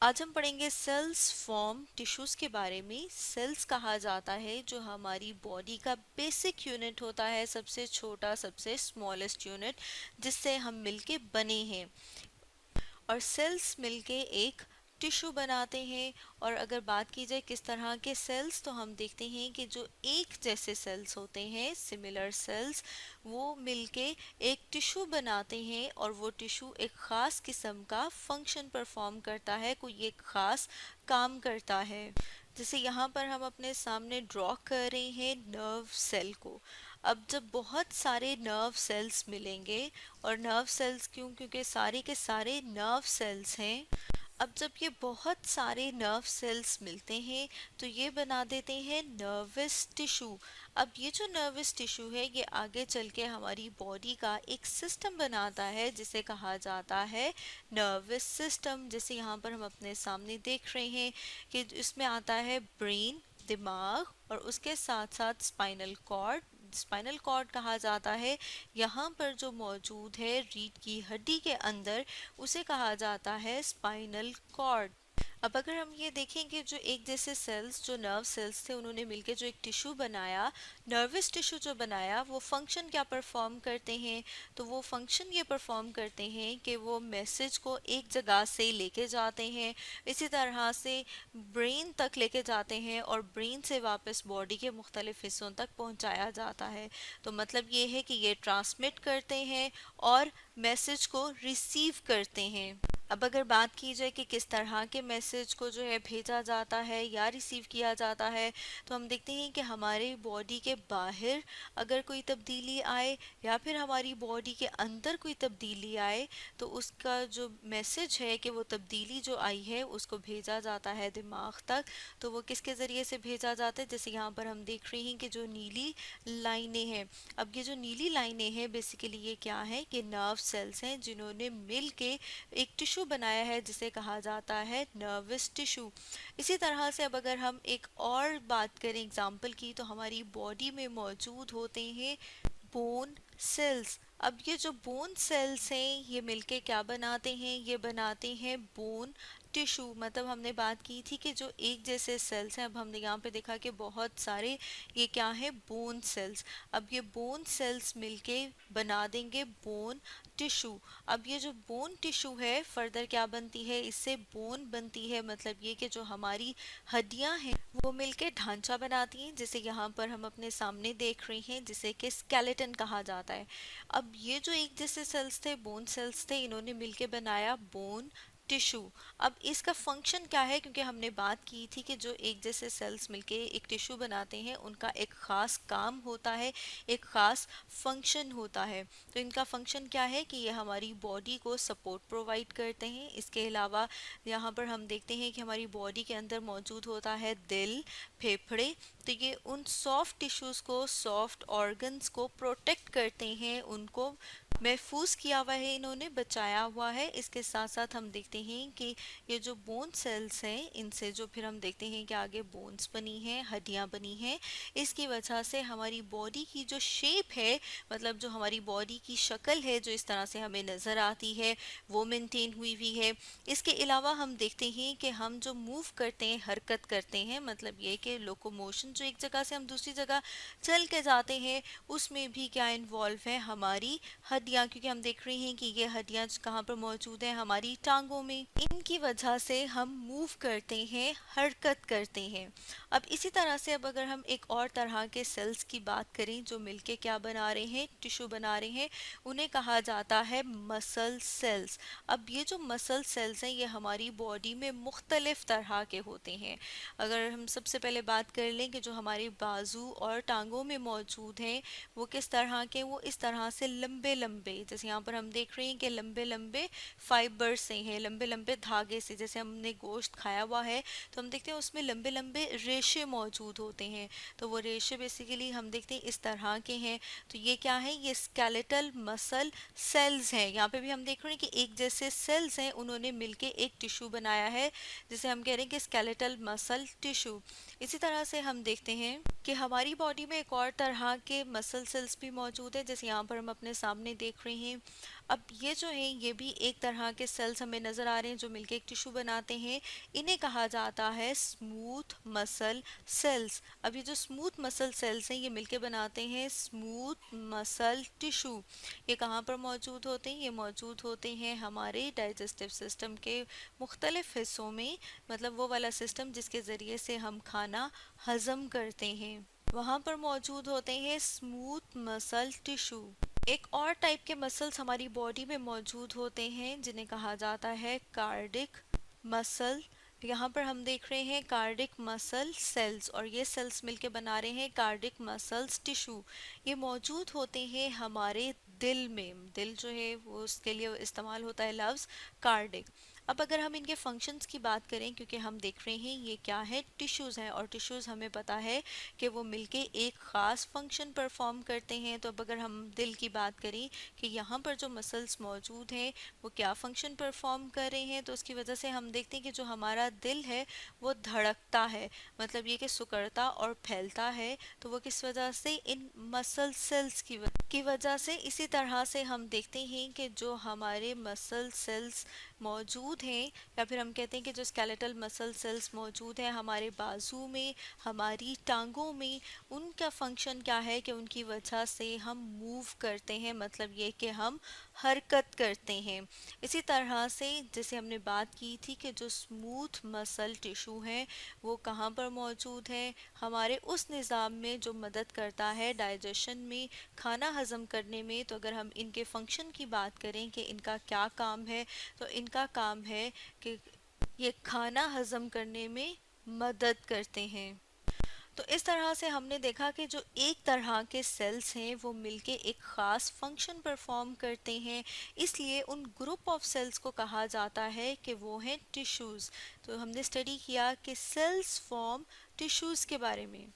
आज हम पढ़ेंगे सेल्स फॉर्म टिश्यूज के बारे में। सेल्स कहा जाता है जो हमारी बॉडी का बेसिक यूनिट होता है, सबसे छोटा, सबसे स्मॉलेस्ट यूनिट जिससे हम मिलके बने हैं। और सेल्स मिलके एक टिश्यू बनाते हैं। और अगर बात की जाए किस तरह के सेल्स, तो हम देखते हैं कि जो एक जैसे सेल्स होते हैं, सिमिलर सेल्स, वो मिलके एक टिश्यू बनाते हैं और वो टिश्यू एक ख़ास किस्म का फंक्शन परफॉर्म करता है, कोई एक ख़ास काम करता है। जैसे यहाँ पर हम अपने सामने ड्रॉ कर रहे हैं नर्व सेल को। अब जब बहुत सारे नर्व सेल्स मिलेंगे, और नर्व सेल्स क्यों, क्योंकि सारे के सारे नर्व सेल्स हैं। अब जब ये बहुत सारे नर्व सेल्स मिलते हैं तो ये बना देते हैं नर्वस टिश्यू। अब ये जो नर्वस टिश्यू है ये आगे चल के हमारी बॉडी का एक सिस्टम बनाता है जिसे कहा जाता है नर्वस सिस्टम। जैसे यहाँ पर हम अपने सामने देख रहे हैं कि इसमें आता है ब्रेन, दिमाग, और उसके साथ साथ स्पाइनल कॉर्ड। स्पाइनल कॉर्ड कहा जाता है यहाँ पर जो मौजूद है रीढ़ की हड्डी के अंदर, उसे कहा जाता है स्पाइनल कॉर्ड। अब अगर हम ये देखें कि जो एक जैसे सेल्स, जो नर्व सेल्स थे, उन्होंने मिलकर जो एक टिश्यू बनाया, नर्वस टिश्यू जो बनाया, वो फंक्शन क्या परफॉर्म करते हैं, तो वो फंक्शन ये परफॉर्म करते हैं कि वो मैसेज को एक जगह से लेके जाते हैं, इसी तरह से ब्रेन तक लेके जाते हैं और ब्रेन से वापस बॉडी के मुख्तलिफ हिस्सों तक पहुंचाया जाता है। तो मतलब ये है कि ये ट्रांसमिट करते हैं और मैसेज को रिसीव करते हैं। अब अगर बात की जाए कि किस तरह के मैसेज को जो है भेजा जाता है या रिसीव किया जाता है, तो हम देखते हैं कि हमारे बॉडी के बाहर अगर कोई तब्दीली आए या फिर हमारी बॉडी के अंदर कोई तब्दीली आए, तो उसका जो मैसेज है कि वो तब्दीली जो आई है उसको भेजा जाता है दिमाग तक। तो वो किसके ज़रिए से भेजा जाता है, जैसे यहाँ पर हम देख रहे हैं कि जो नीली लाइनें हैं। अब ये जो नीली लाइनें हैं बेसिकली ये क्या है कि नर्व सेल्स हैं जिन्होंने मिल के एक टिश्यू बनाया है जिसे कहा जाता है नर्वस टिश्यू। इसी तरह से अब अगर हम एक और बात करें एग्जाम्पल की, तो हमारी बॉडी में मौजूद होते हैं बोन सेल्स। अब ये जो बोन सेल्स हैं ये मिलके क्या बनाते हैं, ये बनाते हैं बोन टिश्यू। मतलब हमने बात की थी कि जो एक जैसे सेल्स हैं, अब हमने यहाँ पे देखा कि बहुत सारे ये क्या है, बोन सेल्स। अब ये बोन सेल्स मिलके बना देंगे बोन टिश्यू। अब ये जो बोन टिश्यू है फर्दर क्या बनती है, इससे बोन बनती है। मतलब ये कि जो हमारी हड्डियां हैं वो मिलके ढांचा बनाती हैं, जिसे यहाँ पर हम अपने सामने देख रहे हैं, जिसे कि स्केलेटन कहा जाता है। अब ये जो एक जैसे सेल्स थे, बोन सेल्स थे, इन्होंने मिलके बनाया बोन टिश्यू। अब इसका फंक्शन क्या है, क्योंकि हमने बात की थी कि जो एक जैसे सेल्स मिलके एक टिश्यू बनाते हैं उनका एक ख़ास काम होता है, एक ख़ास फंक्शन होता है। तो इनका फंक्शन क्या है कि ये हमारी बॉडी को सपोर्ट प्रोवाइड करते हैं। इसके अलावा यहाँ पर हम देखते हैं कि हमारी बॉडी के अंदर मौजूद होता है दिल, फेफड़े। तो ये उन सॉफ्ट टिश्यूज़ को, सॉफ्ट ऑर्गन्स को प्रोटेक्ट करते हैं, उनको महफूज किया हुआ है, इन्होंने बचाया हुआ है। इसके साथ साथ हम देखते हैं कि ये जो बोन सेल्स हैं, इनसे जो फिर हम देखते हैं कि आगे बोन्स बनी हैं, हड्डियां बनी हैं। इसकी वजह से हमारी बॉडी की जो शेप है, मतलब जो हमारी बॉडी की शक्ल है जो इस तरह से हमें नज़र आती है, वो मेंटेन हुई हुई है। इसके अलावा हम देखते हैं कि हम जो मूव करते हैं, हरकत करते हैं, मतलब ये कि लोकोमोशन, जो एक जगह से हम दूसरी जगह चल के जाते हैं, उसमें भी क्या इन्वॉल्व है, हमारी हड्डियाँ। क्योंकि हम देख रहे हैं कि ये हड्डियाँ कहाँ पर मौजूद हैं, हमारी टांगों में। इनकी वजह से हम मूव करते हैं, हरकत करते हैं। अब इसी तरह से अब अगर हम एक और तरह के सेल्स की बात करें जो मिलके क्या बना रहे हैं, टिश्यू बना रहे हैं, उन्हें कहा जाता है मसल सेल्स। अब ये जो मसल सेल्स हैं ये हमारी बॉडी में मुख्तलिफ तरह के होते हैं। अगर हम सबसे पहले बात कर लें कि जो हमारे बाजू और टांगों में मौजूद हैं वो किस तरह के, वो इस तरह से लंबे लंबे, जैसे यहाँ पर हम देख रहे हैं कि लंबे लंबे फाइबर से हैं, लंबे लंबे धागे से। जैसे हमने गोश्त खाया हुआ है तो हम देखते हैं उसमें लंबे लंबे रेशे मौजूद होते हैं। तो वो रेशे बेसिकली हम देखते हैं इस तरह के हैं। तो ये क्या है, ये स्केलेटल मसल सेल्स हैं। यहाँ पे भी हम देख रहे हैं कि एक जैसे सेल्स हैं, उन्होंने मिलके एक टिश्यू बनाया है जिसे हम कह रहे हैं कि स्केलेटल मसल टिश्यू। इसी तरह से हम देखते हैं कि हमारी बॉडी में एक और तरह के मसल सेल्स भी मौजूद है, जैसे यहाँ पर हम अपने सामने देख देख रहे हैं। अब ये जो है ये भी एक तरह के सेल्स हमें नज़र आ रहे हैं जो मिलके एक टिश्यू बनाते हैं। इन्हें कहा जाता है स्मूथ मसल सेल्स। अब ये जो स्मूथ मसल सेल्स हैं ये मिलके बनाते हैं स्मूथ मसल टिश्यू। ये कहाँ पर मौजूद होते हैं? ये मौजूद होते हैं हमारे डाइजेस्टिव सिस्टम के मुख्तलिफ हिस्सों में, मतलब वो वाला सिस्टम जिसके ज़रिए से हम खाना हजम करते हैं, वहाँ पर मौजूद होते हैं स्मूथ मसल टिश्यू। एक और टाइप के मसल्स हमारी बॉडी में मौजूद होते हैं जिन्हें कहा जाता है कार्डिक मसल। यहाँ पर हम देख रहे हैं कार्डिक मसल सेल्स और ये सेल्स मिलके बना रहे हैं कार्डिक मसल्स टिश्यू। ये मौजूद होते हैं हमारे दिल में। दिल जो है वो उसके लिए इस्तेमाल होता है लफ्ज़ कार्डिक। अब अगर हम इनके फंक्शंस की बात करें, क्योंकि हम देख रहे हैं ये क्या है, टिश्यूज़ हैं, और टिश्यूज़ हमें पता है कि वो मिलके एक ख़ास फंक्शन परफॉर्म करते हैं। तो अब अगर हम दिल की बात करें कि यहाँ पर जो मसल्स मौजूद हैं वो क्या फंक्शन परफॉर्म कर रहे हैं, तो उसकी वजह से हम देखते हैं कि जो हमारा दिल है वो धड़कता है, मतलब ये कि सिकुड़ता और फैलता है। तो वो किस वजह से? इन मसल सेल्स की वजह से। इसी तरह से हम देखते हैं कि जो हमारे मसल सेल्स मौजूद हैं, या फिर हम कहते हैं कि जो स्केलेटल मसल सेल्स मौजूद हैं हमारे बाजू में, हमारी टांगों में, उनका फंक्शन क्या है कि उनकी वजह से हम मूव करते हैं, मतलब ये कि हम हरकत करते हैं। इसी तरह से जैसे हमने बात की थी कि जो स्मूथ मसल टिश्यू है वो कहाँ पर मौजूद है? हमारे उस निज़ाम में जो मदद करता है डाइजेशन में, खाना हज़म करने में। तो अगर हम इनके फंक्शन की बात करें कि इनका क्या काम है, तो इनका काम है कि ये खाना हज़म करने में मदद करते हैं। तो इस तरह से हमने देखा कि जो एक तरह के सेल्स हैं वो मिलके एक ख़ास फंक्शन परफॉर्म करते हैं, इसलिए उन ग्रुप ऑफ सेल्स को कहा जाता है कि वो हैं टिश्यूज़। तो हमने स्टडी किया कि सेल्स फॉर्म टिश्यूज़ के बारे में।